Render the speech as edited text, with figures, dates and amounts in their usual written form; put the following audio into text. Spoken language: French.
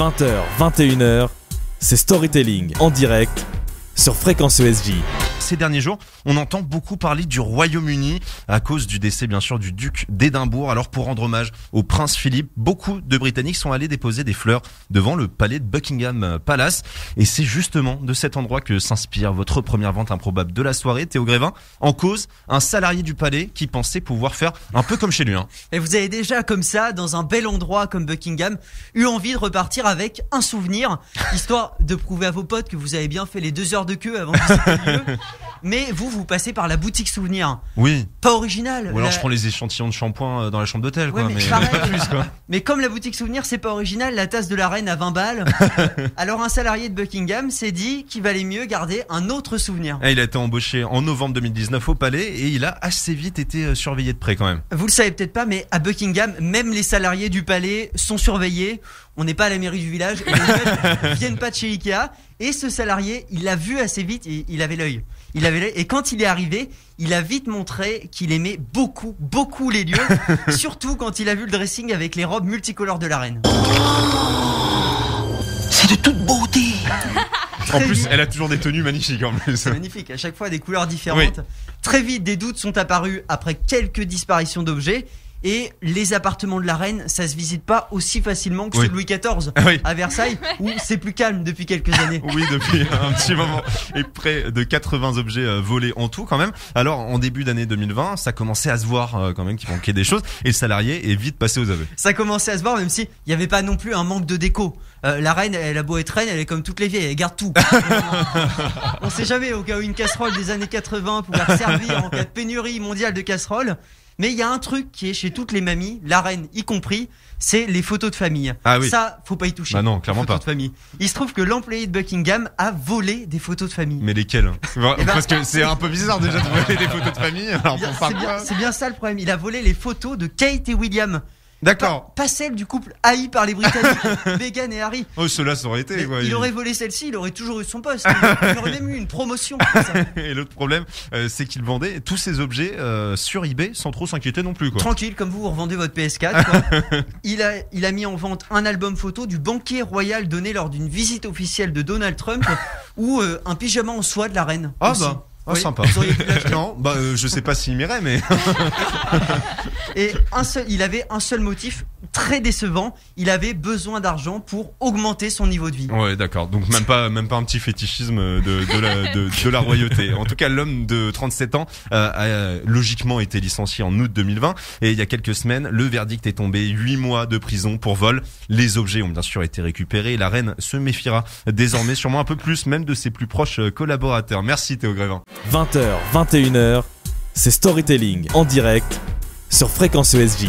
20h, 21h, c'est Storytelling en direct sur Fréquence ESJ. Ces derniers jours, on entend beaucoup parler du Royaume-Uni à cause du décès bien sûr du duc d'Édimbourg. Alors pour rendre hommage au prince Philippe, beaucoup de Britanniques sont allés déposer des fleurs devant le palais de Buckingham Palace. Et c'est justement de cet endroit que s'inspire votre première vente improbable de la soirée, Théo Grévin. En cause, un salarié du palais qui pensait pouvoir faire un peu comme chez lui. Et vous avez déjà comme ça, dans un bel endroit comme Buckingham, eu envie de repartir avec un souvenir, histoire de prouver à vos potes que vous avez bien fait les 2 heures de queue avant de visiter le lieu. Mais vous passez par la boutique souvenir. Oui. Pas original. Ou alors je prends les échantillons de shampoing dans la chambre d'hôtel, ouais, quoi. Mais pareil, pas plus, quoi. Mais comme la boutique souvenir, c'est pas original, la tasse de la reine à 20 balles. Alors un salarié de Buckingham s'est dit qu'il valait mieux garder un autre souvenir. Il a été embauché en novembre 2019 au palais et il a assez vite été surveillé de près quand même. Vous le savez peut-être pas, mais à Buckingham, même les salariés du palais sont surveillés. On n'est pas à la mairie du village, et les mecs viennent pas de chez Ikea. Et ce salarié, il l'a vu assez vite, il avait l'œil. Et quand il est arrivé, il a vite montré qu'il aimait beaucoup, beaucoup les lieux. Surtout quand il a vu le dressing avec les robes multicolores de la reine. C'est de toute beauté. En plus, elle a toujours des tenues magnifiques en plus. C'est magnifique, à chaque fois des couleurs différentes. Oui. Très vite, des doutes sont apparus après quelques disparitions d'objets. Et les appartements de la reine, ça se visite pas aussi facilement que ceux de Louis XIV à Versailles, où c'est plus calme depuis quelques années. Oui, depuis un petit moment. Et près de 80 objets volés en tout quand même. Alors, en début d'année 2020, ça commençait à se voir quand même qu'il manquait des choses. Et le salarié est vite passé aux aveux. Ça commençait à se voir, même si il y avait pas non plus un manque de déco. La reine, elle a beau être reine, elle est comme toutes les vieilles, elle garde tout. On sait jamais, au cas où une casserole des années 80 pouvait servir en cas de pénurie mondiale de casseroles. Mais il y a un truc qui est chez toutes les mamies, la reine y compris, c'est les photos de famille. Ah oui. Ça, faut pas y toucher. Bah non, clairement pas. De famille. Il se trouve que l'employé de Buckingham a volé des photos de famille. Mais lesquelles? Parce que c'est un peu bizarre déjà de voler des photos de famille. Alors c'est bien ça le problème. Il a volé les photos de Kate et William. D'accord. Pas celle du couple haï par les Britanniques, Meghan et Harry. Oh, cela ça aurait été. Il aurait volé celle-ci, il aurait toujours eu son poste. Il aurait même eu une promotion. Et l'autre problème, c'est qu'il vendait tous ces objets sur eBay sans trop s'inquiéter non plus, quoi. Tranquille, comme vous revendez votre PS4. Quoi. Il a mis en vente un album photo du banquet royal donné lors d'une visite officielle de Donald Trump ou un pyjama en soie de la reine. Ah aussi. bah. Oh, oui, sympa. Non, je sais pas s'il m'irait, mais. Et il avait un seul motif très décevant. Il avait besoin d'argent pour augmenter son niveau de vie. Ouais, d'accord. Donc même pas un petit fétichisme de la royauté. En tout cas, l'homme de 37 ans a logiquement été licencié en août 2020. Et il y a quelques semaines, le verdict est tombé. 8 mois de prison pour vol. Les objets ont bien sûr été récupérés. La reine se méfiera désormais sûrement un peu plus, même de ses plus proches collaborateurs. Merci Théo Grévin. 20h, 21h, c'est Storytelling en direct sur Fréquence ESJ.